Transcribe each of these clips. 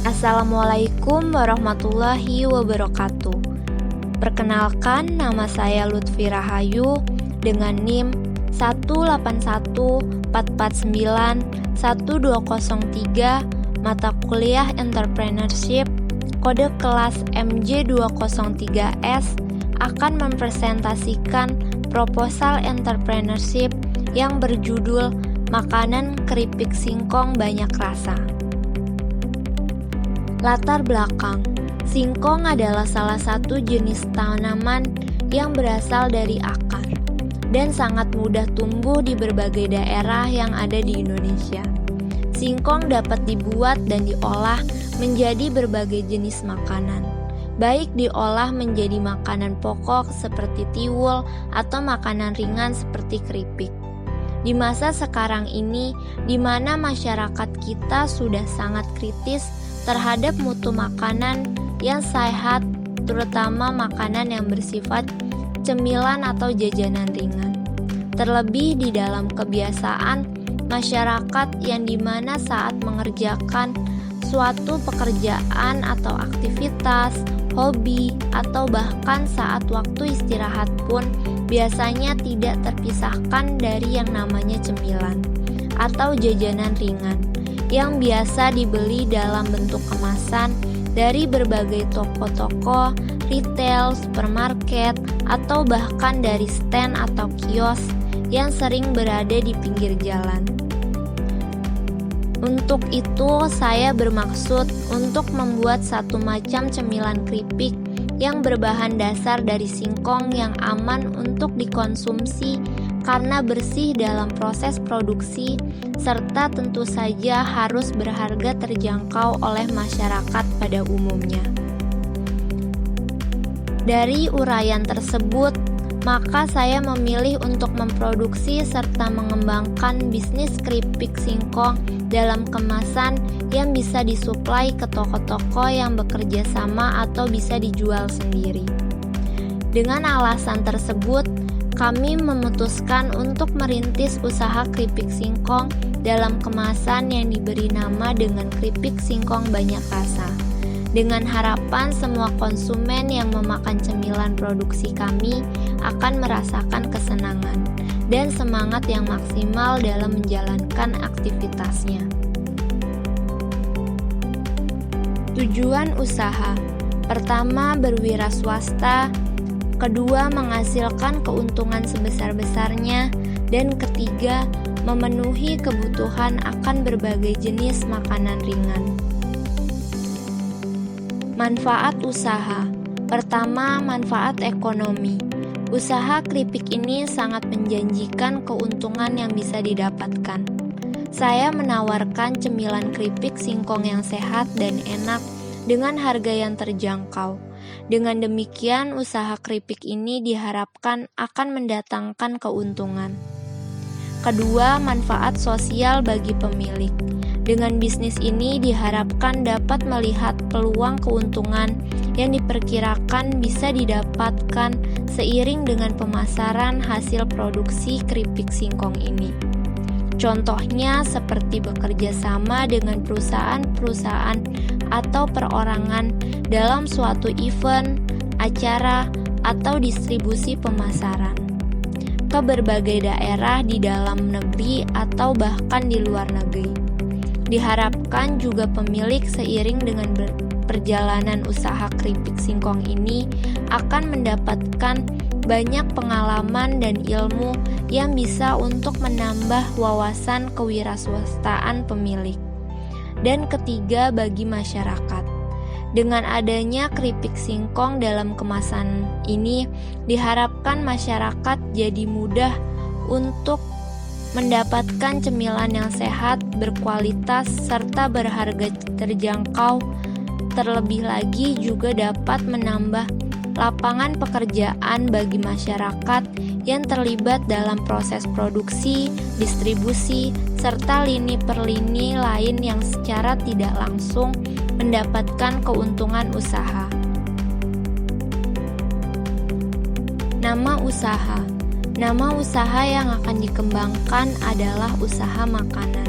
Assalamualaikum warahmatullahi wabarakatuh. Perkenalkan, nama saya Lutfi Rahayu dengan NIM 18144912003, mata kuliah Entrepreneurship, kode kelas MJ203S, akan mempresentasikan proposal entrepreneurship yang berjudul Makanan Keripik Singkong Banyak Rasa. Latar belakang, singkong adalah salah satu jenis tanaman yang berasal dari akar dan sangat mudah tumbuh di berbagai daerah yang ada di Indonesia. Singkong dapat dibuat dan diolah menjadi berbagai jenis makanan, baik diolah menjadi makanan pokok seperti tiwul atau makanan ringan seperti keripik. Di masa sekarang ini, di mana masyarakat kita sudah sangat kritis terhadap mutu makanan yang sehat, terutama makanan yang bersifat cemilan atau jajanan ringan. Terlebih di dalam kebiasaan masyarakat yang dimana saat mengerjakan suatu pekerjaan atau aktivitas, hobi, atau bahkan saat waktu istirahat pun biasanya tidak terpisahkan dari yang namanya cemilan atau jajanan ringan yang biasa dibeli dalam bentuk kemasan dari berbagai toko-toko, retail, supermarket, atau bahkan dari stand atau kios yang sering berada di pinggir jalan. Untuk itu, saya bermaksud untuk membuat satu macam cemilan keripik yang berbahan dasar dari singkong yang aman untuk dikonsumsi karena bersih dalam proses produksi, serta tentu saja harus berharga terjangkau oleh masyarakat pada umumnya. Dari uraian tersebut, maka saya memilih untuk memproduksi serta mengembangkan bisnis keripik singkong dalam kemasan yang bisa disuplai ke toko-toko yang bekerja sama atau bisa dijual sendiri. Dengan alasan tersebut, kami memutuskan untuk merintis usaha keripik singkong dalam kemasan yang diberi nama dengan keripik singkong banyak rasa, dengan harapan semua konsumen yang memakan cemilan produksi kami akan merasakan kesenangan dan semangat yang maksimal dalam menjalankan aktivitasnya. Tujuan usaha: pertama, berwira swasta; kedua, menghasilkan keuntungan sebesar-besarnya; dan ketiga, memenuhi kebutuhan akan berbagai jenis makanan ringan. Manfaat usaha: pertama, manfaat ekonomi. Usaha keripik ini sangat menjanjikan keuntungan yang bisa didapatkan. Saya menawarkan cemilan keripik singkong yang sehat dan enak dengan harga yang terjangkau. Dengan demikian, usaha keripik ini diharapkan akan mendatangkan keuntungan. Kedua, manfaat sosial bagi pemilik. Dengan bisnis ini diharapkan dapat melihat peluang keuntungan yang diperkirakan bisa didapatkan seiring dengan pemasaran hasil produksi keripik singkong ini. Contohnya seperti bekerja sama dengan perusahaan-perusahaan atau perorangan dalam suatu event, acara, atau distribusi pemasaran ke berbagai daerah di dalam negeri atau bahkan di luar negeri. Diharapkan juga pemilik seiring dengan perjalanan usaha keripik singkong ini akan mendapatkan banyak pengalaman dan ilmu yang bisa untuk menambah wawasan kewirausahaan pemilik. Dan ketiga, bagi masyarakat. Dengan adanya keripik singkong dalam kemasan ini, diharapkan masyarakat jadi mudah untuk mendapatkan cemilan yang sehat, berkualitas, serta berharga terjangkau. Terlebih lagi juga dapat menambah lapangan pekerjaan bagi masyarakat yang terlibat dalam proses produksi, distribusi, serta lini per lini lain yang secara tidak langsung mendapatkan keuntungan usaha. Nama usaha. Nama usaha yang akan dikembangkan adalah usaha makanan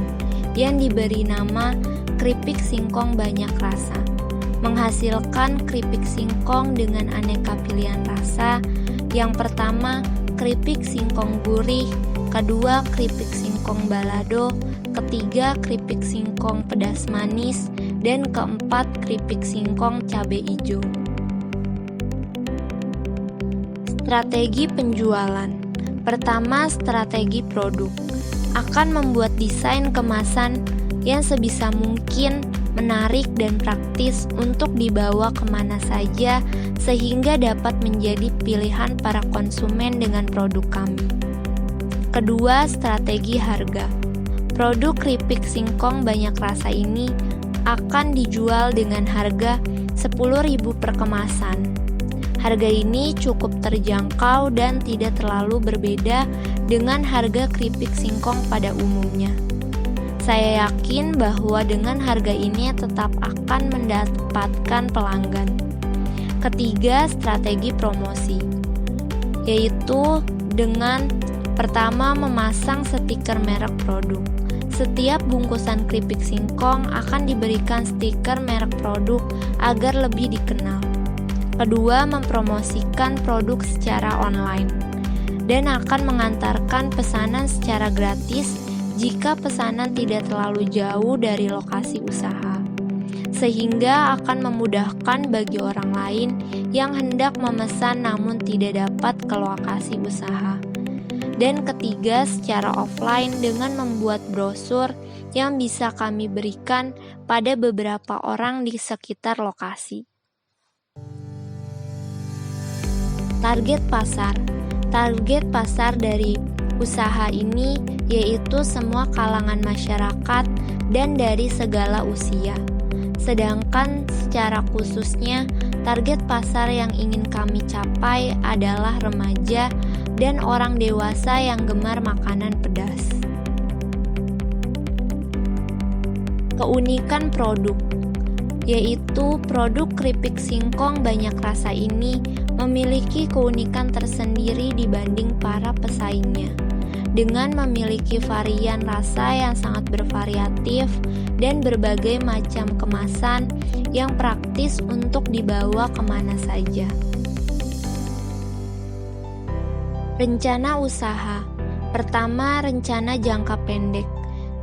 yang diberi nama keripik singkong banyak rasa. Menghasilkan keripik singkong dengan aneka pilihan rasa. Yang pertama, keripik singkong gurih. Kedua, keripik singkong balado. Ketiga, keripik singkong pedas manis. Dan keempat, keripik singkong cabai hijau. Strategi penjualan. Pertama, strategi produk. Akan membuat desain kemasan yang sebisa mungkin menarik dan praktis untuk dibawa kemana saja sehingga dapat menjadi pilihan para konsumen dengan produk kami. Kedua, strategi harga. Produk keripik singkong banyak rasa ini akan dijual dengan harga 10.000 per kemasan. Harga ini cukup terjangkau dan tidak terlalu berbeda dengan harga keripik singkong pada umumnya. Saya yakin bahwa dengan harga ini tetap akan mendapatkan pelanggan. Ketiga, strategi promosi, yaitu dengan pertama memasang stiker merek produk. Setiap bungkusan keripik singkong akan diberikan stiker merek produk agar lebih dikenal. Kedua, mempromosikan produk secara online dan akan mengantarkan pesanan secara gratis jika pesanan tidak terlalu jauh dari lokasi usaha, sehingga akan memudahkan bagi orang lain yang hendak memesan namun tidak dapat ke lokasi usaha. Dan ketiga, secara offline dengan membuat brosur yang bisa kami berikan pada beberapa orang di sekitar lokasi. Target pasar. Target pasar dari usaha ini yaitu semua kalangan masyarakat dan dari segala usia. Sedangkan secara khususnya target pasar yang ingin kami capai adalah remaja dan orang dewasa yang gemar makanan pedas. Keunikan produk, yaitu produk keripik singkong banyak rasa ini memiliki keunikan tersendiri dibanding para pesaingnya, dengan memiliki varian rasa yang sangat bervariatif dan berbagai macam kemasan yang praktis untuk dibawa kemana saja. Rencana usaha. Pertama, rencana jangka pendek.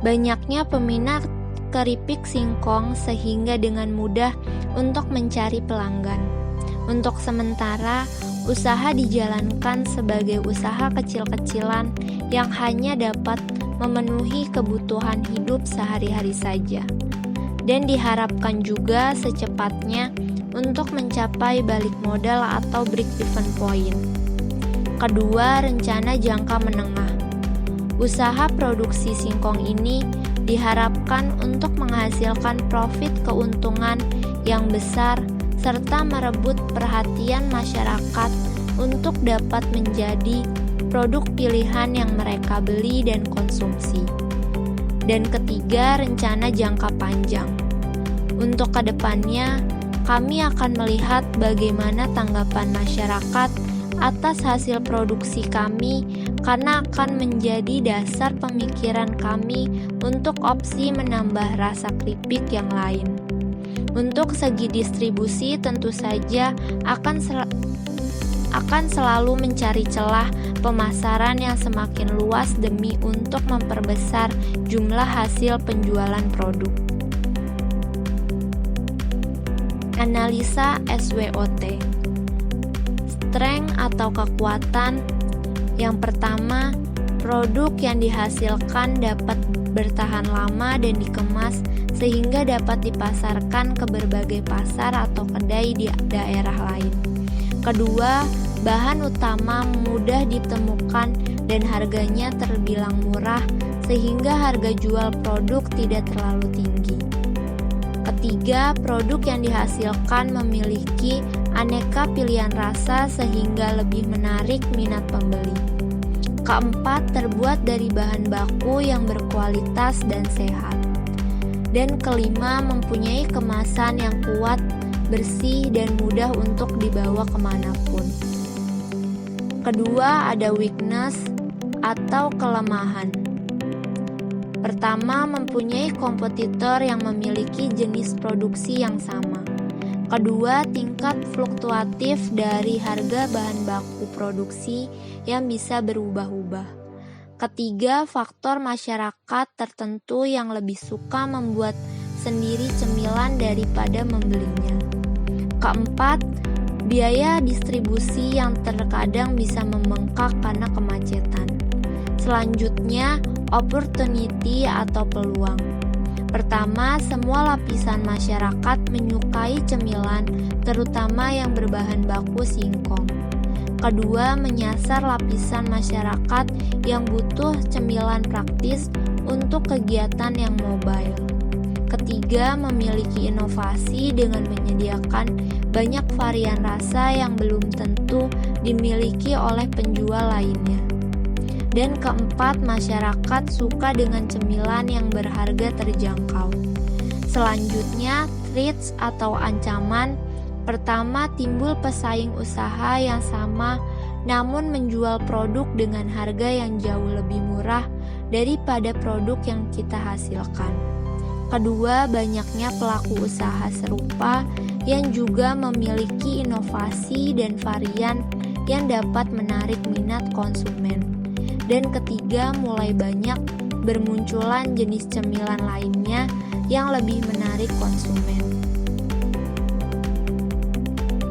Banyaknya peminat keripik singkong sehingga dengan mudah untuk mencari pelanggan. Untuk sementara, usaha dijalankan sebagai usaha kecil-kecilan yang hanya dapat memenuhi kebutuhan hidup sehari-hari saja, dan diharapkan juga secepatnya untuk mencapai balik modal atau break-even point. Kedua, rencana jangka menengah. Usaha produksi singkong ini diharapkan untuk menghasilkan profit keuntungan yang besar serta merebut perhatian masyarakat untuk dapat menjadi produk pilihan yang mereka beli dan konsumsi. Dan ketiga, rencana jangka panjang. Untuk kedepannya, kami akan melihat bagaimana tanggapan masyarakat atas hasil produksi kami karena akan menjadi dasar pemikiran kami untuk opsi menambah rasa keripik yang lain. Untuk segi distribusi tentu saja akan selalu mencari celah pemasaran yang semakin luas demi untuk memperbesar jumlah hasil penjualan produk. Analisa SWOT. Strength atau kekuatan. Yang pertama, produk yang dihasilkan dapat bertahan lama dan dikemas sehingga dapat dipasarkan ke berbagai pasar atau kedai di daerah lain. Kedua, bahan utama mudah ditemukan dan harganya terbilang murah sehingga harga jual produk tidak terlalu tinggi. Ketiga, produk yang dihasilkan memiliki aneka pilihan rasa sehingga lebih menarik minat pembeli. Keempat, terbuat dari bahan baku yang berkualitas dan sehat. Dan kelima, mempunyai kemasan yang kuat, bersih, dan mudah untuk dibawa kemanapun. Kedua, ada weakness atau kelemahan. Pertama, mempunyai kompetitor yang memiliki jenis produksi yang sama. Kedua, tingkat fluktuatif dari harga bahan baku produksi yang bisa berubah-ubah. Ketiga, faktor masyarakat tertentu yang lebih suka membuat sendiri cemilan daripada membelinya. Keempat, biaya distribusi yang terkadang bisa membengkak karena kemacetan. Selanjutnya, opportunity atau peluang. Pertama, semua lapisan masyarakat menyukai cemilan, terutama yang berbahan baku singkong. Kedua, menyasar lapisan masyarakat yang butuh cemilan praktis untuk kegiatan yang mobile. Ketiga, memiliki inovasi dengan menyediakan banyak varian rasa yang belum tentu dimiliki oleh penjual lainnya. Dan keempat, masyarakat suka dengan cemilan yang berharga terjangkau. Selanjutnya, threats atau ancaman. Pertama, timbul pesaing usaha yang sama namun menjual produk dengan harga yang jauh lebih murah daripada produk yang kita hasilkan. Kedua, banyaknya pelaku usaha serupa yang juga memiliki inovasi dan varian yang dapat menarik minat konsumen. Dan ketiga, mulai banyak bermunculan jenis cemilan lainnya yang lebih menarik konsumen.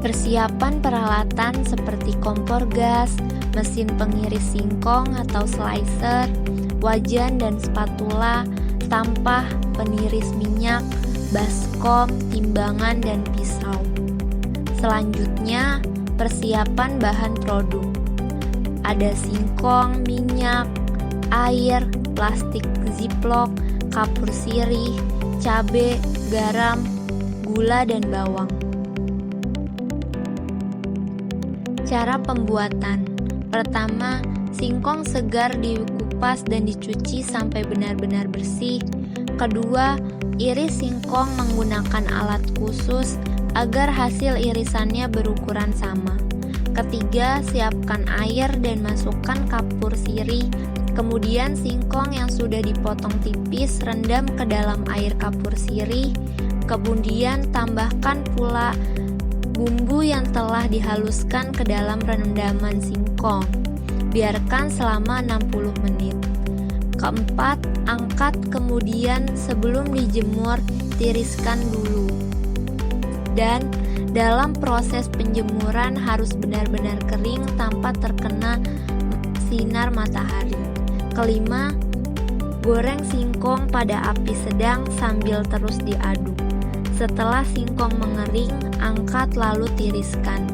Persiapan peralatan seperti kompor gas, mesin pengiris singkong atau slicer, wajan dan spatula, tampah, peniris minyak, baskom, timbangan, dan pisau. Selanjutnya, persiapan bahan produk. Ada singkong, minyak, air, plastik ziplock, kapur sirih, cabai, garam, gula, dan bawang. Cara pembuatan. Pertama, singkong segar dikupas dan dicuci sampai benar-benar bersih. Kedua, iris singkong menggunakan alat khusus agar hasil irisannya berukuran sama. Ketiga, siapkan air dan masukkan kapur sirih. Kemudian singkong yang sudah dipotong tipis rendam ke dalam air kapur sirih. Kemudian tambahkan pula bumbu yang telah dihaluskan ke dalam rendaman singkong. Biarkan selama 60 menit. Keempat, angkat kemudian sebelum dijemur, tiriskan dulu. Dan dalam proses penjemuran harus benar-benar kering tanpa terkena sinar matahari. Kelima, goreng singkong pada api sedang sambil terus diaduk. Setelah singkong mengering, angkat lalu tiriskan.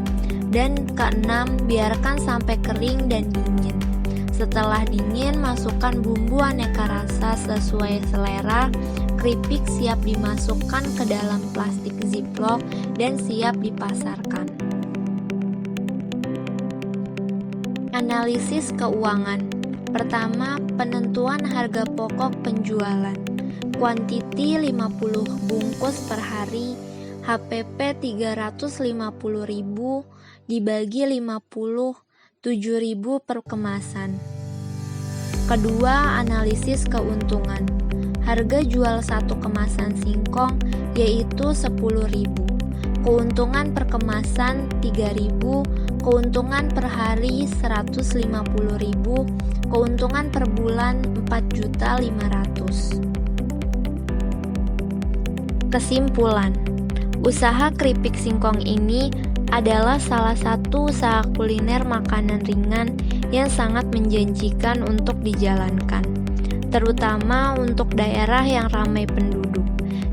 Dan keenam, biarkan sampai kering dan dingin. Setelah dingin, masukkan bumbu aneka rasa sesuai selera. Keripik siap dimasukkan ke dalam plastik ziplock dan siap dipasarkan. Analisis keuangan. Pertama, penentuan harga pokok penjualan. Kuantiti 50 bungkus per hari, HPP 350.000 dibagi 50, 7.000 per kemasan. Kedua, analisis keuntungan. Harga jual satu kemasan singkong yaitu 10.000. Keuntungan per kemasan 3.000, keuntungan per hari 150.000, keuntungan per bulan 4.500.000. Kesimpulan, usaha keripik singkong ini adalah salah satu usaha kuliner makanan ringan yang sangat menjanjikan untuk dijalankan, terutama untuk daerah yang ramai penduduk.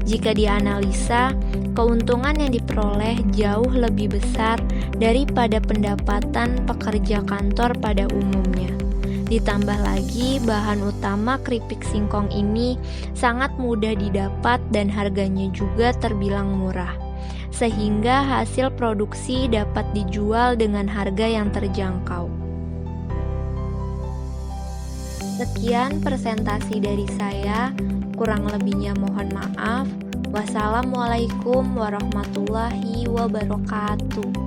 Jika dianalisa, keuntungan yang diperoleh jauh lebih besar daripada pendapatan pekerja kantor pada umumnya. Ditambah lagi, bahan utama keripik singkong ini sangat mudah didapat dan harganya juga terbilang murah, sehingga hasil produksi dapat dijual dengan harga yang terjangkau. Sekian presentasi dari saya, kurang lebihnya mohon maaf. Wassalamualaikum warahmatullahi wabarakatuh.